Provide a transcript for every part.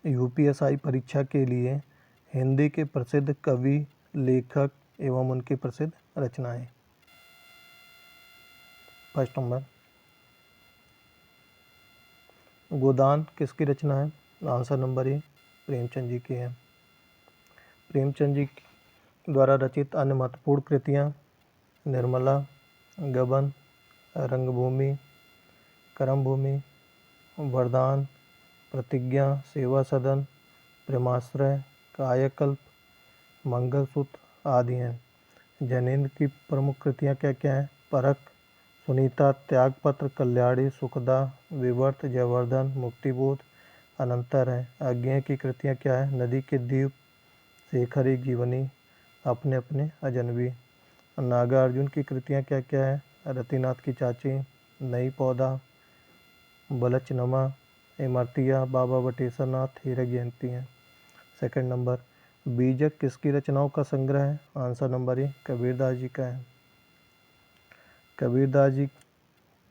UPSI परीक्षा के लिए हिंदी के प्रसिद्ध कवि, लेखक एवं उनकी प्रसिद्ध रचनाएं। फर्स्ट नंबर, गोदान किसकी रचना है? Answer number A Premchand ji की है। प्रेमचंद जी द्वारा रचित अन्य महत्वपूर्ण कृतियाँ निर्मला, गबन, रंगभूमि, कर्मभूमि, वरदान, प्रतिज्ञा, सेवा सदन, प्रेमाश्रय, कायाकल्प, मंगलसूत्र आदि हैं। जैनेन्द्र की प्रमुख कृतियाँ क्या क्या हैं? परख, सुनीता, त्यागपत्र, कल्याणी, सुखदा, विवर्त, जयवर्धन, मुक्तिबोध, अनंतर है। अज्ञेय की कृतियाँ क्या है? नदी के द्वीप, शेखर एक जीवनी, अपने अपने अजनबी। नागार्जुन की कृतियाँ क्या क्या है? रतिनाथ की चाची, नई पौधा, बलचनमा, इमरतिया, बाबा बटेश्वर नाथ, हीरक जयंती हैं। सेकंड नंबर, बीजक किसकी रचनाओं का संग्रह है? Answer number A Kabirdas ji का है। कबीरदास जी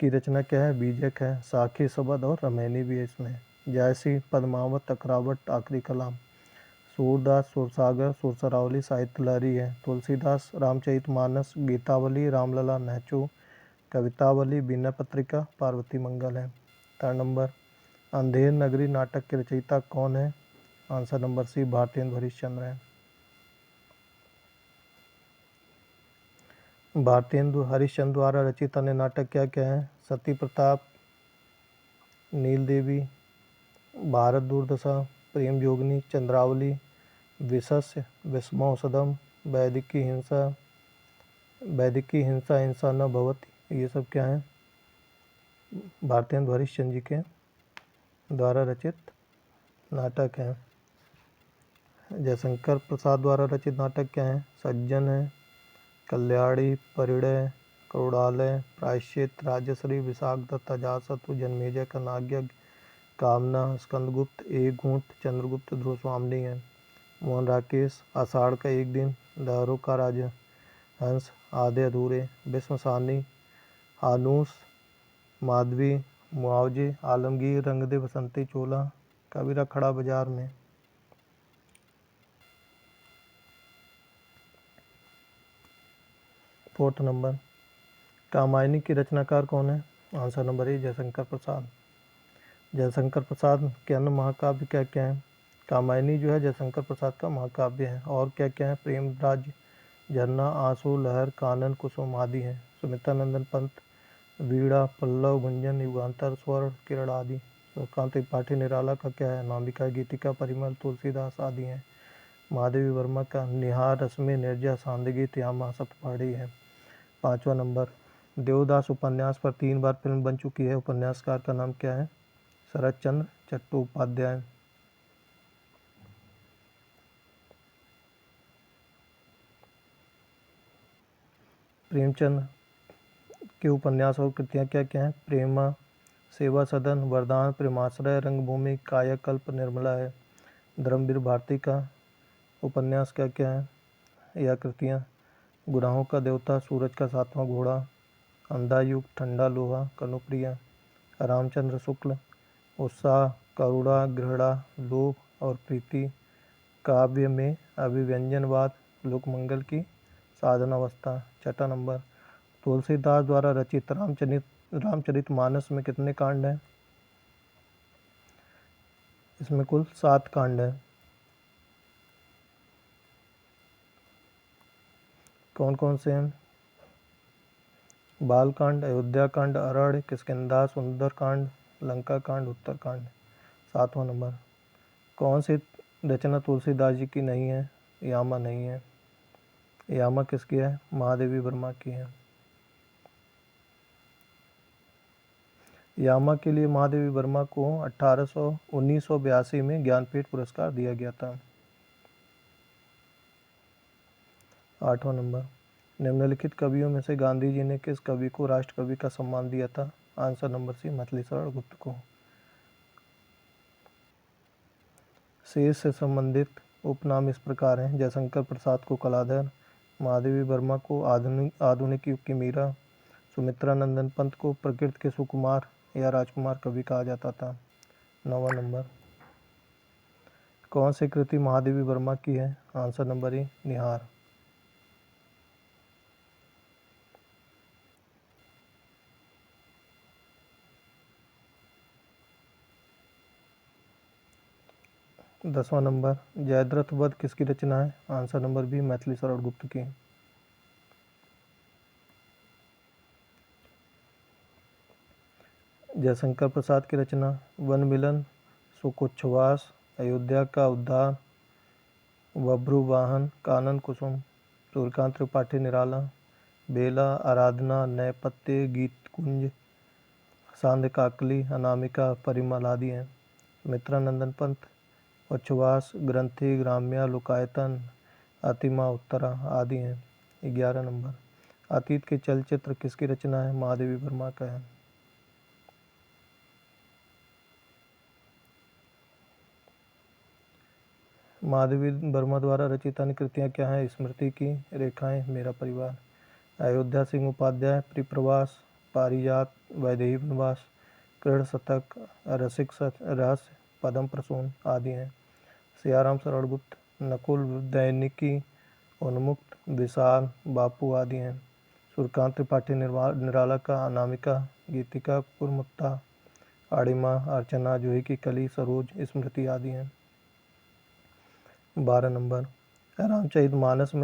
की रचना क्या है? बीजक है। साखी, सबद और रमैनी भी है इसमें। जायसी, पद्मावत, टकरावट, आखिरी कलाम। सूरदास, सुरसागर, सुरसरावली, साहित्य लहरी है। तुलसीदास, रामचरितमानस, गीतावली, रामलला, नहचू, कवितावली, बीना पत्रिका, पार्वती मंगल है। थर्ड नंबर, अंधेर नगरी नाटक के रचयिता कौन है? Answer number C Bharatendu Harishchandra है। भारतेंदु हरिश्चंद्र द्वारा रचित अन्य नाटक क्या क्या है? सती प्रताप, नील देवी, भारत दुर्दशा, प्रेम जोगनी, चंद्रावली, विशस्य, विस्मौसदम, वैदिकी हिंसा, हिंसा न भवति, ये सब क्या है? भारतेंदु हरिश्चंद्र जी के द्वारा रचित नाटक हैं। जयशंकर प्रसाद द्वारा रचित नाटक क्या है? सज्जन है, कल्याणी, परिणय, क्रोडालय, प्रायश्चित, राजश्री, विशाखदत्त, अजातशत्रु, जन्मेजय का नाग्यज्ञ, कामना, स्कंदगुप्त, एक घूंट, चंद्रगुप्त, ध्रुवस्वामिनी है। मोहन राकेश, आषाढ़ का एक दिन, लहरों का राजा, हंस, आधे अधूरे, भीष्म सानी, आनूस, माधवी, मुआवजे, आलमगीर, रंग दे बसंती चोला, कबीरा खड़ा बाजार में। फोर्थ नंबर, कामायनी की रचनाकार कौन है? Answer number A Jaishankar Prasad. Jaishankar Prasad के अन्य महाकाव्य क्या क्या हैं? कामायनी जो है जयशंकर प्रसाद का महाकाव्य है। और क्या क्या है? प्रेम राज्य, झरना, आंसू, लहर, कानन, कुसुम आदि हैं। सुमित्रा नंदन पंत, वीणा, पल्लव, गुंजन, युगांतर, स्वर्ण, किरण आदि। सूर्यकांत त्रिपाठी निराला का क्या है? नामिका, गीतिका, परिमल, तुलसीदास आदि हैं। महादेवी वर्मा का निहार, रश्मि, निर्जा, सांदगीत, यामा, सप्तपदी है। पाँचवा नंबर, देवदास उपन्यास पर 3 बार फिल्म बन चुकी है। उपन्यासकार का नाम क्या है? शरत चंद्र चट्टोपाध्याय। प्रेमचंद के उपन्यास और कृतियाँ क्या क्या हैं? प्रेमा, सेवा सदन, वरदान, प्रेमाश्रय, रंगभूमि, कायाकल्प, निर्मला है। धर्मवीर भारती का उपन्यास क्या क्या है या कृतियाँ? गुनाहों का देवता, सूरज का 7वां घोड़ा, अंधा युग, ठंडा लोहा, कनुप्रिया। रामचंद्र शुक्ल, उत्साह, करुणा, घृणा, लोभ और प्रीति। काव्य में अभिव्यंजनवाद, लोकमंगल की साधनावस्था। छठा नंबर, तुलसीदास द्वारा रचित रामचरितमानस में कितने कांड हैं? इसमें कुल 7 कांड हैं। कौन कौन से हैं? बालकांड, अयोध्या कांड, अरण्य, किष्किंधा, सुंदरकांड, लंका कांड, उत्तरकांड। 7वां नंबर, कौन सी रचना तुलसीदास जी की नहीं है? यामा नहीं है। यामा किसकी है? महादेवी वर्मा की है। यामा के लिए महादेवी वर्मा को 1982 में ज्ञानपीठ पुरस्कार दिया गया था। 8वां नंबर, निम्नलिखित कवियों में से गांधी जी ने किस कवि को राष्ट्रकवि का सम्मान दिया था? आंसर नंबर सी मछलीशरण गुप्त को। शेष से संबंधित उपनाम इस प्रकार हैं: जयशंकर प्रसाद को कलाधर, महादेवी वर्मा को आधुनिक युग की मीरा, सुमित्रा नंदन पंत को प्रकृति के सुकुमार या राजकुमार कवि कहा जाता था। 9वां नंबर, कौन सी कृति महादेवी वर्मा की है? आंसर नंबर ए निहार। दसवां नंबर, जयद्रथ वध किसकी रचना है? Answer number B Maithili Sharan Gupt की। जयशंकर प्रसाद की रचना? वन मिलन, सुकुच्छवास, अयोध्या का उद्धार, बभ्रुवाहन, कानन कुसुम, सूर्यकांत त्रिपाठी निराला, बेला, आराधना, नैपत्य, गीत कुंज, सांध्य काकली, अनामिका, परिमल आदि हैं। मित्रानंदन पंत, उच्छ्वास, ग्रंथि, ग्राम्या, लोकायतन, अतिमा उत्तरा आदि हैं। 11 नंबर, अतीत के चलचित्र किसकी रचना है? महादेवी वर्मा का है। महादेवी वर्मा द्वारा रचित अन्य कृतियाँ क्या हैं? स्मृति की रेखाएं, मेरा परिवार, अयोध्या सिंह उपाध्याय, प्रिप्रवास, पारिजात, वैदेही वनवास, कृष्ण शतक, रसिक रहस्य, पदम प्रसून आदि हैं। सियाराम शरण गुप्त, नकुल, दैनिकी, उन्मुक्त, विशाल, बापू आदि हैं। सूर्यकांत त्रिपाठी निराला का अनामिका, गीतिका, कुरमुत्ता, आड़िमा, अर्चना, जूही की कली, सरोज, स्मृति आदि हैं। 12 नंबर, रामचरितमानस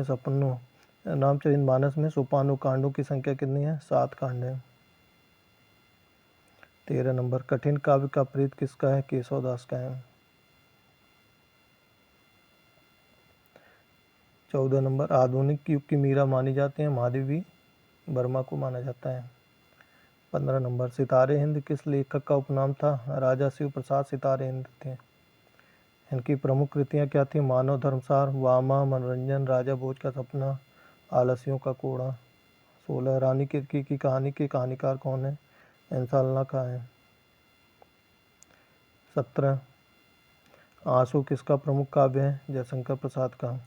में सोपानों कांडों की संख्या कितनी है? 7 कांड है। 13 नंबर, कठिन काव्य का प्रीत किसका है? केशवदास का है। 14 नंबर, आधुनिक युग की मीरा मानी जाती है? महादेवी वर्मा को माना जाता है। 15 नंबर, सितारे हिंद किस लेखक का उपनाम था? राजा शिव प्रसाद सितारे हिंद थे। इनकी प्रमुख कृतियाँ क्या थी? मानव धर्मसार, वामा, मनोरंजन, राजा भोज का सपना, आलसियों का कोड़ा। 16, रानी केतकी की कहानी के कहानीकार कौन है? इंसाल्ला का है। 17, आंसू किसका प्रमुख काव्य है? जयशंकर प्रसाद का।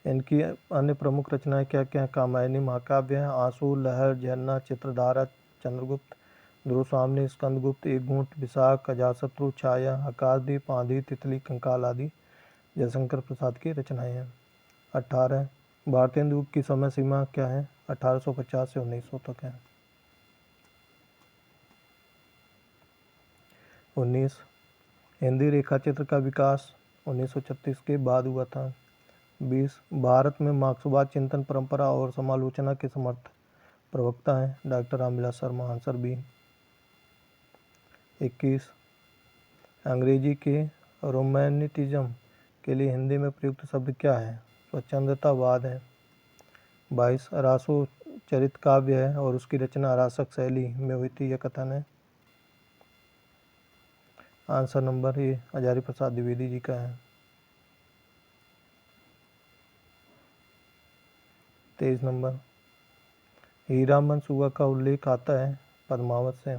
इनकी अन्य प्रमुख रचनाएं क्या क्या हैं? कामायनी महाकाव्य है, आंसू, लहर, झरना, चित्रधारा, चंद्रगुप्त, ध्रुव स्वामिनी, स्कंदगुप्त, एक घूंट, विशाख, अजातशत्रु, छाया, आकाशदीप, आंधी, तितली, कंकाल आदि जयशंकर प्रसाद की रचनाएं हैं। 18, भारतीय युग की समय सीमा क्या है? 1850 से 1900 तक है। 19, हिंदी रेखाचित्र का विकास 1936 के बाद हुआ था। 20, भारत में मार्क्सवाद चिंतन परंपरा और समालोचना के समर्थ प्रवक्ता हैं? Doctor Ramvilas Sharma, answer B. 21, अंग्रेजी के रोमैंटिज्म के लिए हिंदी में प्रयुक्त शब्द क्या है? स्वच्छंदतावाद है। 22, रासो चरित काव्य है और उसकी रचना रासक शैली में हुई थी, यह कथन है? Answer number A Hazari Prasad Dwivedi ji का है। 23 नंबर, हीरामन सुगा का उल्लेख आता है पद्मावत से।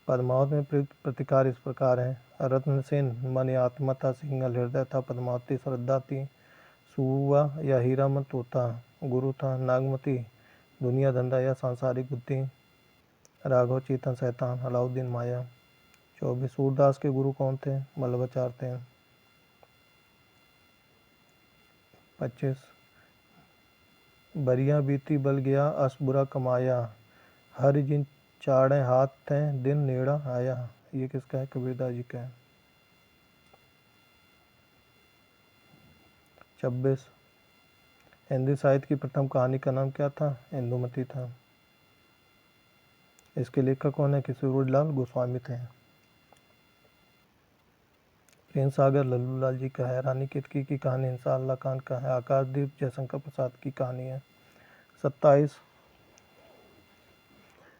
पद्मावत में प्रयुक्त प्रतिकार इस प्रकार है: रत्नसेन मन या आत्मा था, सिंगल हृदय था, पद्मावती श्रद्धा थी, सुवा या हीरामन तोता गुरु था, नागमती दुनिया धंधा या सांसारिक बुद्धि, राघव चेतन शैतान, अलाउद्दीन माया। 24, सूरदास के गुरु कौन थे? वल्लभाचार्य थे। 25, बरिया बीती बल गया, अस बुरा कमाया, हरि जिन चाड़े हाथ थे, दिन नेड़ा आया, ये किसका है? कबीरदास जी का है। 26, हिंदी साहित्य की प्रथम कहानी का नाम क्या था? इंदुमती था। इसके लेखक कौन है? किशोरीलाल गोस्वामी थे। प्रेम सागर लल्लूलाल जी का है। रानी केतकी की कहानी इंसाल्लाह खान का है। आकाशदीप जयशंकर प्रसाद की कहानी है। 27,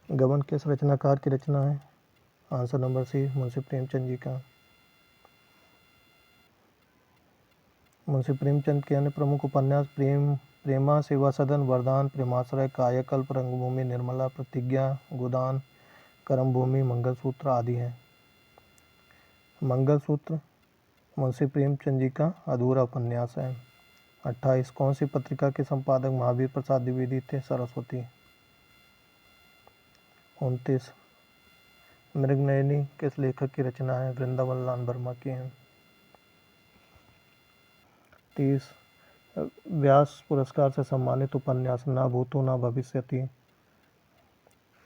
गबन किस रचनाकार की रचना है? Answer number C Munshi Premchand ji का। मुंशी प्रेमचंद के अन्य प्रमुख उपन्यास प्रेमा, सेवा सदन, वरदान, प्रेमाश्रय, कायाकल्प, रंगभूमि, निर्मला, प्रतिज्ञा, गोदान, कर्मभूमि, मंगलसूत्र आदि हैं। मंगलसूत्र मुंशी प्रेमचंद जी का अधूरा उपन्यास है। 28, कौन सी पत्रिका के संपादक महावीर प्रसाद द्विवेदी थे? सरस्वती। 29, मृगनयनी किस लेखक की रचना है? वृंदावन लाल वर्मा की है। 30 व्यास पुरस्कार से सम्मानित उपन्यास ना भूतो ना भविष्यति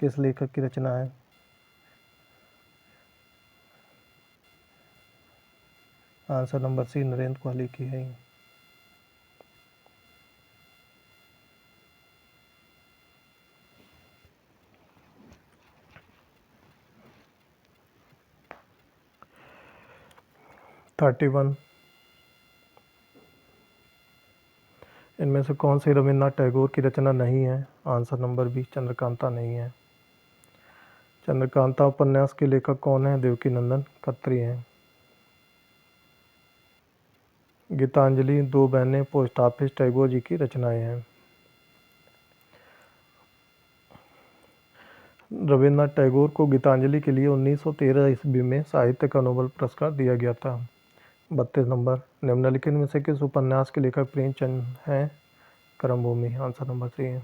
किस लेखक की रचना है? आंसर नंबर सी नरेंद्र क्वाली की है। 31 इनमें से कौन सी रविन्द्रनाथ टैगोर की रचना नहीं है? आंसर नंबर बी चंद्रकांता नहीं है। चंद्रकांता उपन्यास के लेखक कौन है? देवकी नंदन खत्री हैं। गीतांजलि, दो बहनें, पोस्ट ऑफिस टैगोर जी की रचनाएं हैं। रविन्द्रनाथ टैगोर को गीतांजलि के लिए 1913 ईस्वी में साहित्य का नोबेल पुरस्कार दिया गया था। 32 नंबर निम्नलिखित में से किस उपन्यास के लेखक प्रेमचंद हैं? कर्मभूमि आंसर नंबर सी है।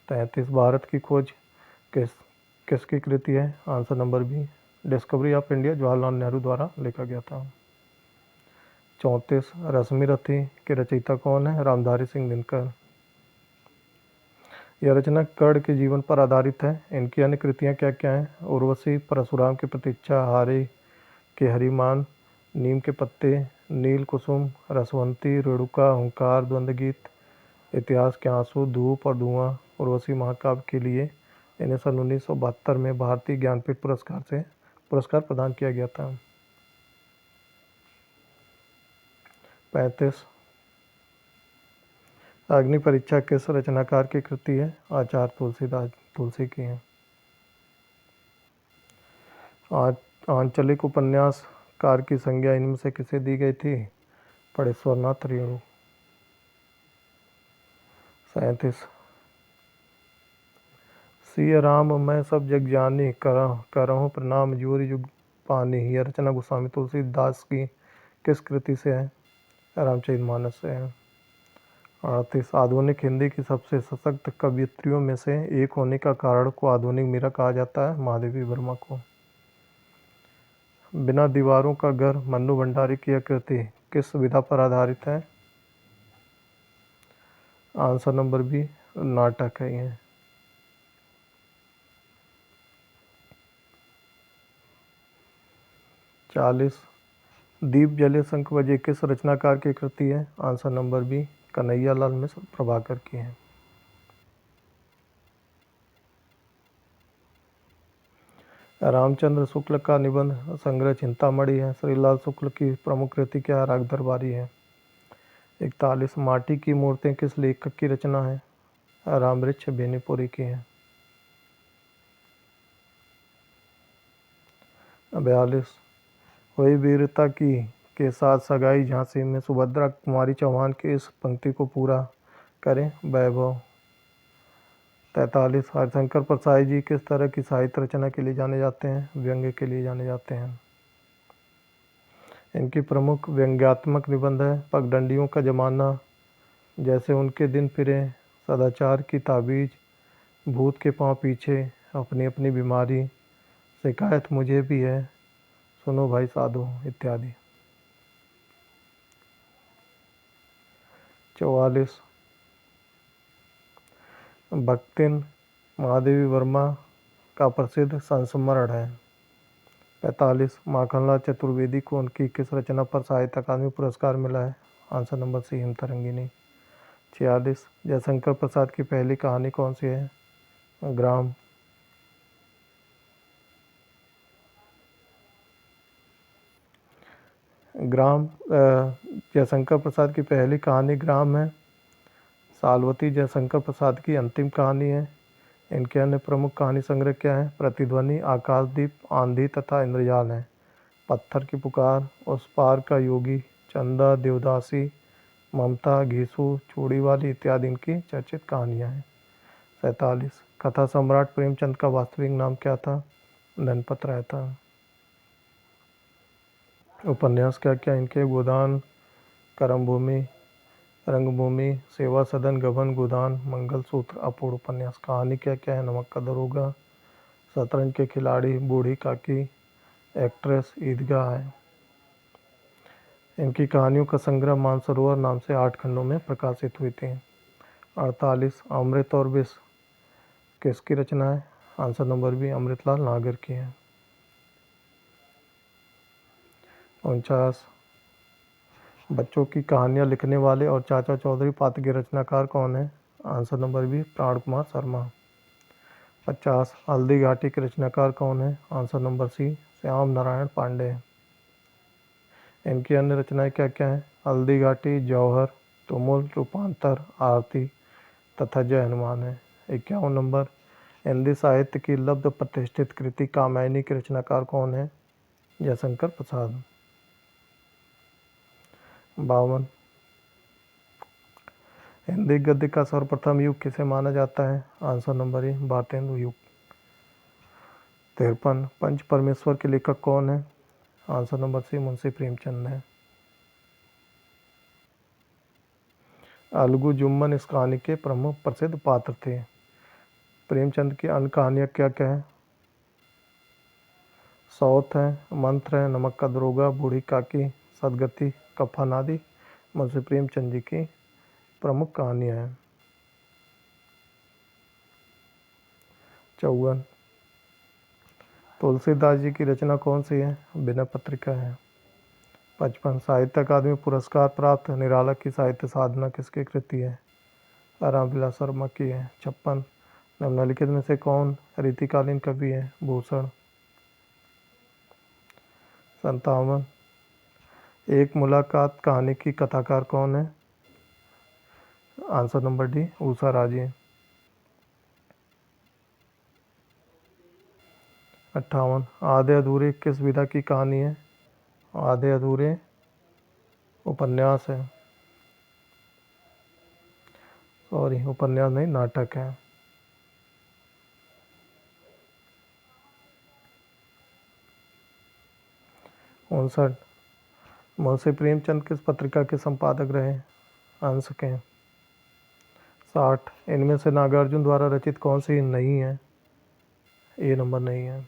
33 भारत की खोज किसकी कृति है? Answer number B discovery of India Jawaharlal Nehru द्वारा लिखा गया था। 34 रश्मि रथी के रचयिता कौन है? रामधारी सिंह दिनकर। यह रचना कर्ण के जीवन पर आधारित है। इनकी अन्य कृतियाँ क्या क्या हैं? उर्वशी, परशुराम की प्रतीक्षा, हारे के हरिमान, नीम के पत्ते, नील कुसुम, रसवंती, रेणुका, हुंकार, द्वंद्व गीत, इतिहास के आंसू, धूप और धुआं। उर्वशी महाकाव्य के लिए इन्हें सन 1972 में भारतीय ज्ञानपीठ पुरस्कार प्रदान किया गया था। 35 अग्नि परीक्षा किस रचनाकार की कृति है? आचार्य तुलसीदास तुलसी की है। आंचलिक उपन्यासकार की संज्ञा इनमें से किसे दी गई थी? परेश्वरनाथ रेणु। 37 सिय राम मैं सब जग जानी करहूँ प्रणाम जोरी जुग पानी। यह रचना गोस्वामी तुलसीदास की किस कृति से है? रामचरितमानस से है। 38 आधुनिक हिंदी की सबसे सशक्त कवयित्रियों में से एक होने का कारण को आधुनिक मीरा कहा जाता है? महादेवी वर्मा को। बिना दीवारों का घर मन्नू भंडारी की यह कृति किस विधा पर आधारित है? आंसर नंबर बी नाटक है ये। 40 दीप जले शंख बजे किस रचनाकार की कृति है? Answer number B Kanhaiya Lal मिश्र प्रभाकर की है। रामचंद्र शुक्ल का निबंध संग्रह चिंतामणि है। श्रीलाल शुक्ल की प्रमुख कृति क्या है? राग दरबारी है। 41 माटी की मूर्तें किस लेखक की रचना है? रामवृक्ष बेनीपुरी की है। 42 हुई वीरता की के साथ सगाई झांसी में सुभद्रा कुमारी चौहान की इस पंक्ति को पूरा करें? वैभव। 43 हरिशंकर प्रसाद जी किस तरह की साहित्य रचना के लिए जाने जाते हैं? व्यंग्य के लिए जाने जाते हैं। इनकी प्रमुख व्यंग्यात्मक निबंध है पगडंडियों का जमाना, जैसे उनके दिन फिरे, सदाचार की ताबीज, भूत के पांव पीछे, अपनी अपनी बीमारी, शिकायत मुझे भी है, सुनो भाई साधु इत्यादि। 44 भक्तिन महादेवी वर्मा का प्रसिद्ध संस्मरण है। 45 माखनलाल चतुर्वेदी को उनकी किस रचना पर साहित्य अकादमी पुरस्कार मिला है? Answer number C Himtarangini. 46 Jaishankar Prasad की पहली कहानी कौन सी है? ग्राम। जयशंकर प्रसाद की पहली कहानी ग्राम है। सालवती जयशंकर प्रसाद की अंतिम कहानी है। इनके अन्य प्रमुख कहानी संग्रह क्या है? प्रतिध्वनि, आकाशदीप, आंधी तथा इंद्रजाल है। पत्थर की पुकार, उस पार का योगी, चंदा, देवदासी, ममता, घीसू, चूड़ी वाली इत्यादि इनकी चर्चित कहानियाँ हैं। 47 कथा सम्राट प्रेमचंद का वास्तविक नाम क्या था? धनपत राय था। उपन्यास क्या क्या इनके? गोदान, कर्मभूमि, रंगभूमि, सेवा सदन, गबन, गोदान, मंगलसूत्र, अपूर्ण उपन्यास। कहानी क्या क्या है? नमक का दरोगा, शतरंज के खिलाड़ी, बूढ़ी काकी, एक्ट्रेस, ईदगाह है। इनकी कहानियों का संग्रह मानसरोवर नाम से 8 खंडों में प्रकाशित हुई थी। 48 अमृत और विष किसकी रचना है? आंसर नंबर बी अमृतलाल नागर की है। 49 बच्चों की कहानियाँ लिखने वाले और चाचा चौधरी पात्र के रचनाकार कौन है? आंसर नंबर बी प्राण कुमार शर्मा। 50 हल्दी घाटी के रचनाकार कौन है? Answer number C Shyam Narayan Pandey. इनकी अन्य रचनाएं क्या क्या हैं? हल्दी घाटी, जौहर, तुमुल, रूपांतर, आरती तथा जय हनुमान है। 51 नंबर हिंदी साहित्य की लब्ध प्रतिष्ठित कृति कामायनी के रचनाकार कौन है? जयशंकर प्रसाद। 52 हिंदी गद्य का सर्वप्रथम युग किसे माना जाता है? आंसर नंबर ए भारतेंदु युग। 53 पंच परमेश्वर के लेखक कौन है? Answer number C Munshi Premchand है। अलगू जुम्मन इस कहानी के प्रमुख प्रसिद्ध पात्र थे। प्रेमचंद की अन्य कहानियाँ क्या क्या है? सौत है, मंत्र है, नमक का दरोगा, बूढ़ी काकी, सदगति, कफन आदि मुंशी प्रेमचंद जी की प्रमुख कहानियाँ हैं। 54 तुलसीदास जी की रचना कौन सी है? बिना पत्रिका है। 55 साहित्य अकादमी पुरस्कार प्राप्त निराला की साहित्य साधना किसकी कृति है? रामविलास शर्मा की है। 56 निम्नलिखित में से कौन रीतिकालीन कवि है? भूषण। 57 एक मुलाकात कहानी की कथाकार कौन है? आंसर नंबर डी उषा राजी। 58 आधे अधूरे किस विधा की कहानी है? आधे अधूरे उपन्यास है। सॉरी उपन्यास नहीं, नाटक है। 59 मुंशी प्रेमचंद किस पत्रिका के संपादक रहे? अंश के। 60 इनमें से नागार्जुन द्वारा रचित कौन सी नहीं है? ए नंबर नहीं है।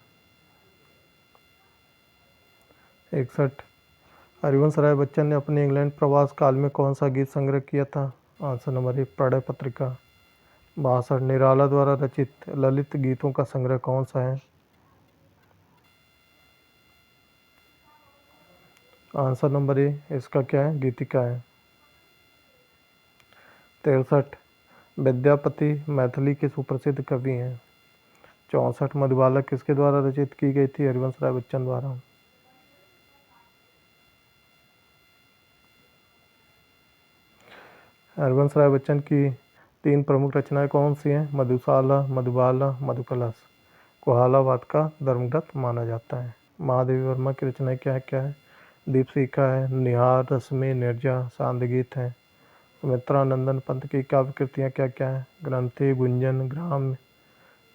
61 हरिवंश राय बच्चन ने अपने इंग्लैंड प्रवास काल में कौन सा गीत संग्रह किया था? आंसर नंबर ए प्रणय पत्रिका। 62 निराला द्वारा रचित ललित गीतों का संग्रह कौन सा है? आंसर नंबर ए इसका क्या है? गीतिका है। 63 विद्यापति मैथिली के सुप्रसिद्ध कवि हैं। 64 मधुबाला किसके द्वारा रचित की गई थी? हरिवंश राय बच्चन द्वारा। हरिवंश राय बच्चन की 3 प्रमुख रचनाएं कौन सी हैं? मधुशाला, मधुबाला, मधुकलश को हालावाद का धर्मग्रंथ माना जाता है। महादेवी वर्मा की रचनाएं क्या है? दीपशिखा है, निहार, रश्मि, निर्जा, सांदगीत है। सुमित्रानंदन पंत की काव्य कृतियाँ क्या है? ग्रंथि, गुंजन, ग्राम,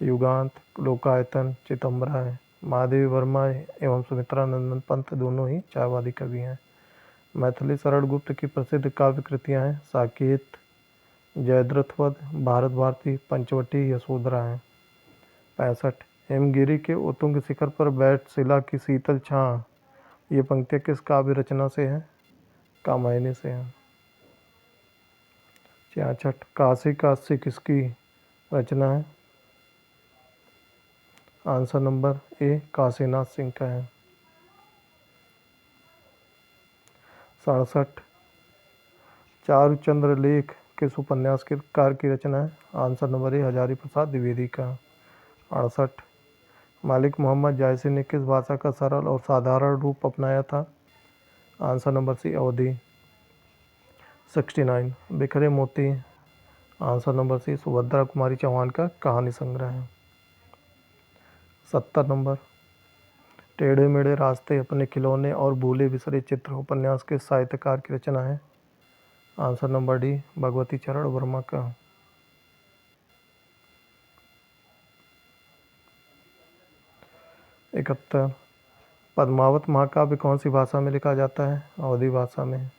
युगांत, लोकायतन, चितंबरा है। महादेवी वर्मा एवं सुमित्रानंदन पंत दोनों ही छायावादी कवि हैं। मैथिली शरण गुप्त की प्रसिद्ध काव्य कृतियाँ हैं साकेत, जयद्रथवध, भारत भारती, पंचवटी, यशोधरा हैं। 65 हिमगिरी के उत्तुंग शिखर पर बैठ शिला की शीतल छाँ, ये पंक्तियाँ किस काव्य रचना से हैं? कामायनी से हैं। 66 काशी काशी किसकी रचना है? Answer number A Kashinath Singh का है। 67 चारुचंद्र लेख किस उपन्यास के कार की रचना है? Answer number A Hazari Prasad Dwivedi का। 68 मालिक मोहम्मद जायसी ने किस भाषा का सरल और साधारण रूप अपनाया था? आंसर नंबर सी अवधी। 69 बिखरे मोती आंसर नंबर सी सुभद्रा कुमारी चौहान का कहानी संग्रह है। 70 नंबर टेढ़े मेढ़े रास्ते, अपने खिलौने और भूले बिसरे चित्र उपन्यास के साहित्यकार की रचना है? आंसर नंबर डी भगवती चरण वर्मा का। 71 पद्मावत महाकाव्य कौन सी भाषा में लिखा जाता है? अवधी भाषा में।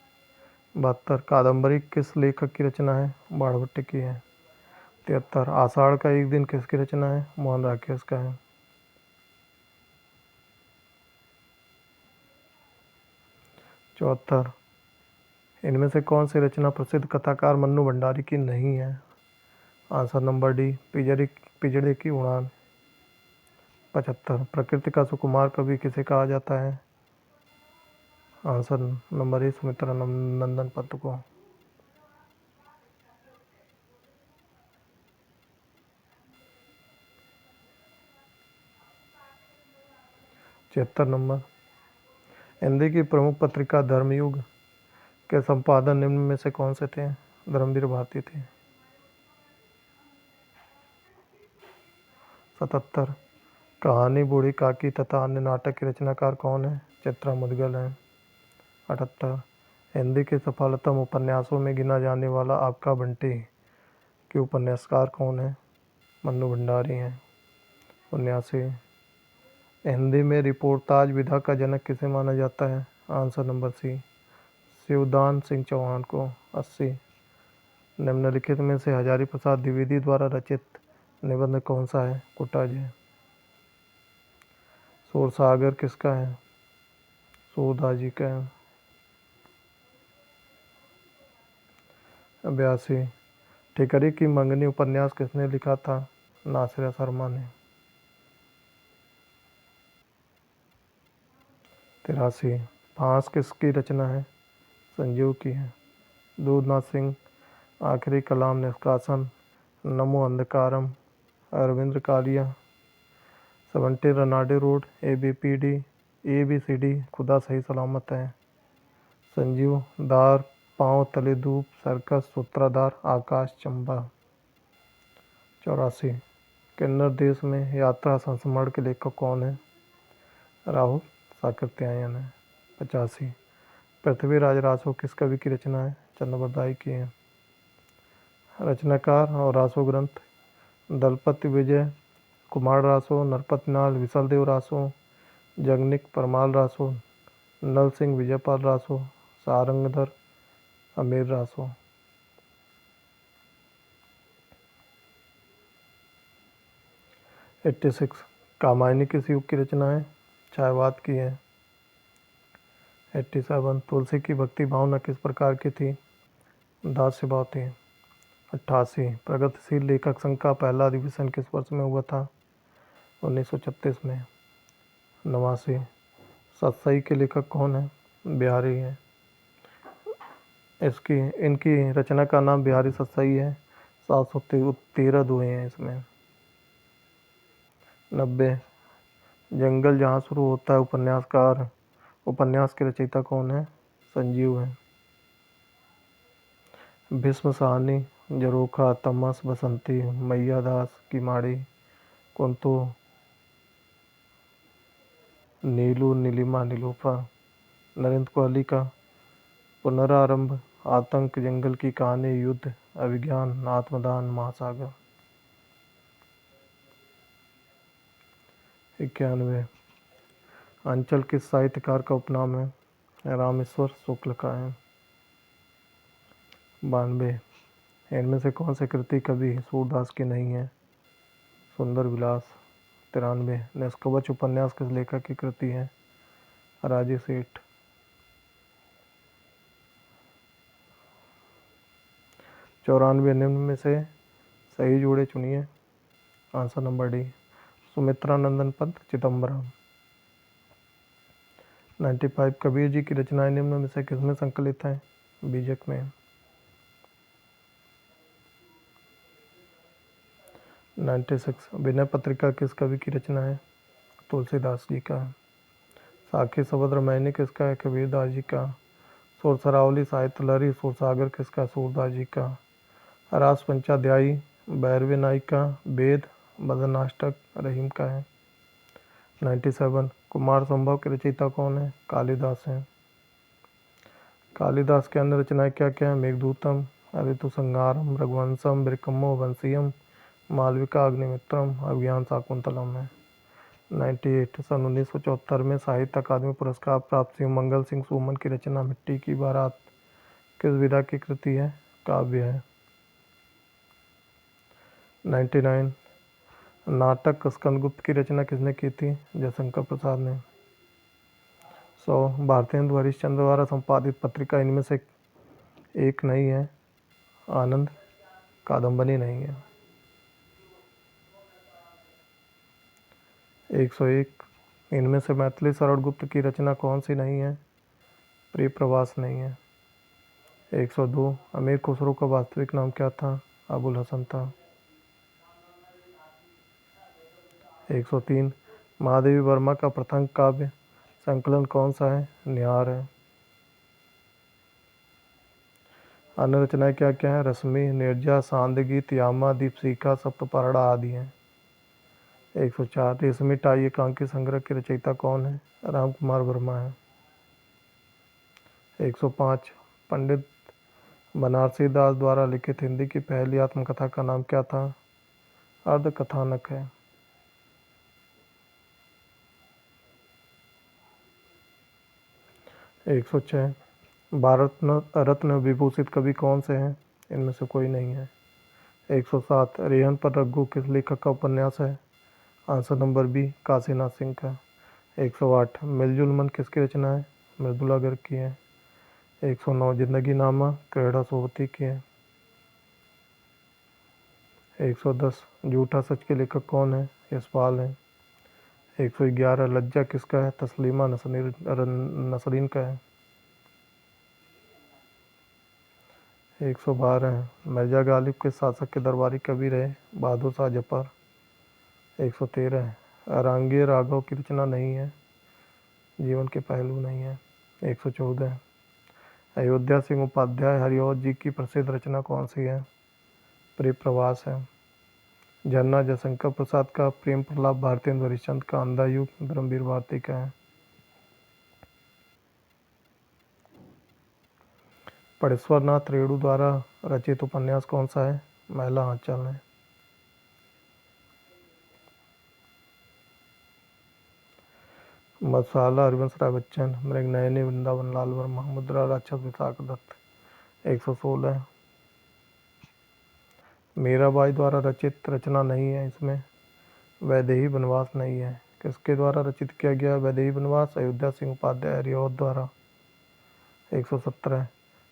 72 कादम्बरी किस लेखक की रचना है? बाणभट्ट की है। 73 आषाढ़ का एक दिन किसकी रचना है? मोहन राकेश का है। 74 इनमें से कौन सी रचना प्रसिद्ध कथाकार मन्नू भंडारी की नहीं है? आंसर नंबर डी, पिजड़े की उड़ान। 75, प्रकृति का सुकुमार कवि किसे कहा जाता है? आंसर नंबर ए, सुमित्रा नंदन पन्त को। 76 नंबर, हिंदी की प्रमुख पत्रिका धर्मयुग के संपादक निम्न में से कौन से थे? धर्मवीर भारती थे। 77, कहानी बूढ़ी काकी तथा अन्य नाटक के रचनाकार कौन है? चित्रा मुद्गल हैं। 78, हिंदी के सफलतम उपन्यासों में गिना जाने वाला आपका बंटी के उपन्यासकार कौन है? मन्नू भंडारी हैं। 79, हिंदी में रिपोर्टाज विधा का जनक किसे माना जाता है? Answer number C, Shivdan Singh Chauhan को। 80, निम्नलिखित में से हजारी प्रसाद द्विवेदी द्वारा रचित निबंध कौन सा है? कुटाज है। सूरसागर किसका है? सूरदास जी का है। 82, ठिकरी की मंगनी उपन्यास किसने लिखा था? नासिर शर्मा ने। 83, फांस किसकी रचना है? संजीव की है। दूधनाथ सिंह, आखिरी कलाम निष्कासन, नमो अंधकारम, अरविंद कालिया, 70 रनाडे रोड, ABCD, खुदा सही सलामत है, संजीव, दार, पाँव तले धूप, सर्कस, सूत्रधार, आकाश चंबा। 84, किन्नर देश में यात्रा संस्मरण के लेखक कौन है? राहुल साकृत्यायन है। 85, पृथ्वीराज रासो किस कवि की रचना है? चंद्रबरदाई की है। रचनाकार और रासो ग्रंथ: दलपति विजय कुमार रासो, नरपतनाल विशलदेव रासो, जगनिक परमाल रासो, नल सिंह विजयपाल रासो, सारंगधर अमीर रासो। 86, कामायनी किस युग की रचना है? छायावाद की है। 87, तुलसी की भक्ति भावना किस प्रकार की थी? दास्य भाव थी। 88, प्रगतिशील लेखक संघ का पहला अधिवेशन किस वर्ष में हुआ था? 1936 में। 89, सतसई के लेखक कौन है? बिहारी है। इनकी रचना का नाम बिहारी सतसई है। 713 दोहे हैं इसमें। 90, जंगल जहाँ शुरू होता है उपन्यास के रचयिता कौन है? संजीव है। भीष्म साहनी, झरोखा, तमस, बसंती, मैया दास की माड़ी, कुंतो, नीलू, नीलिमा, नीलोफर। नरेंद्र कोहली का पुनरारंभ, आतंक, जंगल की कहानी, युद्ध, अभिज्ञान, आत्मदान, महासागर। 91, अंचल किस साहित्यकार का उपनाम है? रामेश्वर शुक्ल का है। 92, इनमें से कौन सी कृति कवि सूरदास की नहीं है? सुंदर विलास। 93, निष्कवच उपन्यास किस लेखक की कृति है? राजे सेठ। 94, निम्न में से सही जोड़े चुनिए। आंसर नंबर डी, सुमित्रा नंदन पन्त, चिदम्बरम। 95, कबीर जी की रचनाएं निम्न में से किसमें संकलित हैं? बीजक में। 96, विनय पत्रिका किस कवि की रचना है? तुलसीदास जी का। साखी शबद रामायणी किसका है? कबीरदास जी का। सुरसरावली साहित्य लहरी सुरसागर किसका? सूरदास जी का। रास पंचाध्यायी भैरवी नायिका वेद बदनाष्टक रहीम का है। 97, कुमार संभव के रचयिता कौन है? कालिदास हैं। कालिदास के अन्य रचनाएं क्या क्या है? मेघदूतम, ऋतु संहारम, रघुवंशम, ब्रिकम्मो वंशियम, मालविका अग्निमित्रम, अभिज्ञान शाकुंतलम है। 98, सन 1974 में साहित्य अकादमी पुरस्कार प्राप्त शिव मंगल सिंह सुमन की रचना मिट्टी की बारात किस विधा की कृति है? काव्य है। 99, नाटक स्कंदगुप्त की रचना किसने की थी? जयशंकर प्रसाद ने। 100, भारतेंदु हरिश्चंद्र द्वारा संपादित पत्रिका इनमें से एक नहीं है, आनंद कादम्बनी नहीं है। 101, इनमें से मैथिली शरण गुप्त की रचना कौन सी नहीं है? प्रिय प्रवास नहीं है। 102, अमीर खुसरो का वास्तविक नाम क्या था? अबुल हसन था। 103, महादेवी वर्मा का प्रथम काव्य संकलन कौन सा है? निहार है। अन्य रचनाएं क्या क्या है? रश्मि, निर्जा, सांदगीत, यामा, दीपशिखा, सप्तपरड़ा आदि हैं। 104, रेशमी टाई एकांकी संग्रह के रचयिता कौन है? राम कुमार वर्मा है। 105, पंडित बनारसी दास द्वारा लिखित हिंदी की पहली आत्मकथा का नाम क्या था? अर्धकथानक है। 106, भारत रत्न विभूषित कवि कौन से हैं? इनमें से कोई नहीं है। 107, रेहन पर रघु किस लेखक का उपन्यास है? Answer number B, Kashinath Singh का। 108, मिलजुल मन किसकी रचना है? मृदुला गर्ग की है। 109, जिंदगी नामा क्रीड़ा सोबती की है। 110, झूठा सच के लेखक कौन है? यशपाल हैं। 111, लज्जा किसका है? तस्लीमा नसरीन का है। 112, मिर्जा गालिब के शासक के दरबारी कवि रहे? बहादुर शाह जफर। 113, अरांगीय राघव की रचना नहीं है, जीवन के पहलू नहीं है। 114, अयोध्या सिंह उपाध्याय हरिऔध जी की प्रसिद्ध रचना कौन सी है? प्रिय प्रवास है। झरना जयशंकर प्रसाद का, प्रेम प्रलाप भारतेंद्र हरिश्चंद्र का, अंधा युग धर्मवीर भारती का है। परेश्वर नाथ रेणु द्वारा रचित उपन्यास कौन सा है? महिला आंचल है। मसाला हरिवंश राय बच्चन, मृगनयनी वृंदावन लाल वर्मा, मुद्रा राक्षस विशाख दत्त। 116, मीराबाई द्वारा रचित रचना नहीं है इसमें, वैदेही वनवास नहीं है। किसके द्वारा रचित किया गया वैदेही वनवास? अयोध्या सिंह उपाध्याय हरिऔध द्वारा। 117,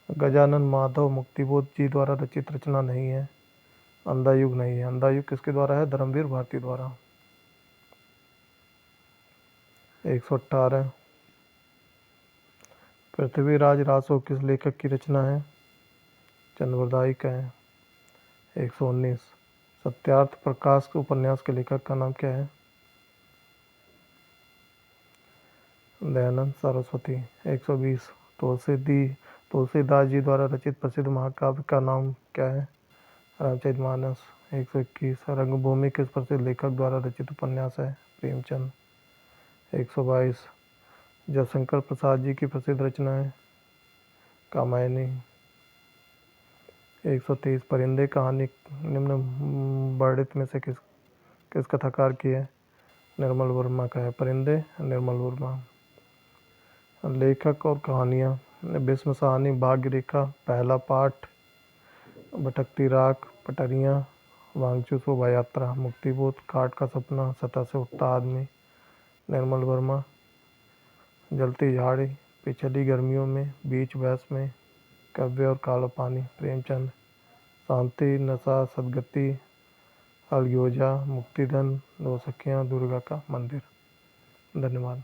गजानन माधव मुक्तिबोध जी द्वारा रचित रचना नहीं है, अंधा युग नहीं है। अंधा युग किसके द्वारा है? धर्मवीर भारती द्वारा। 118, पृथ्वीराज रासो किस लेखक की रचना है? चंद्रवरदाई का है। 119, सत्यार्थ प्रकाश उपन्यास के लेखक का नाम क्या है? दयानंद सरस्वती। 120, तुलसीदास जी द्वारा रचित प्रसिद्ध महाकाव्य का नाम क्या है? रामचरितमानस। 121, रंगभूमि किस प्रसिद्ध लेखक द्वारा रचित उपन्यास है? प्रेमचंद। 122, जयशंकर प्रसाद जी की प्रसिद्ध रचना है कामायनी। 123, परिंदे कहानी निम्न वर्णित में से किस कथाकार की है? निर्मल वर्मा का है। परिंदे निर्मल वर्मा। लेखक और कहानियाँ, भीष्म साहनी, भाग्य रेखा, पहला पाठ, भटकती राख, पटरियाँ, वांगचू शोभा यात्रा, मुक्तिबोध, काट का सपना, सतह से उठता आदमी। निर्मल वर्मा। जलती झाड़ी, पिछली गर्मियों में, बीच बहस में, काव्य और काला पानी। प्रेमचंद। शांति, नशा, सदगति, अलगोजा, मुक्तिधन, दो सखियाँ, दुर्गा का मंदिर। धन्यवाद।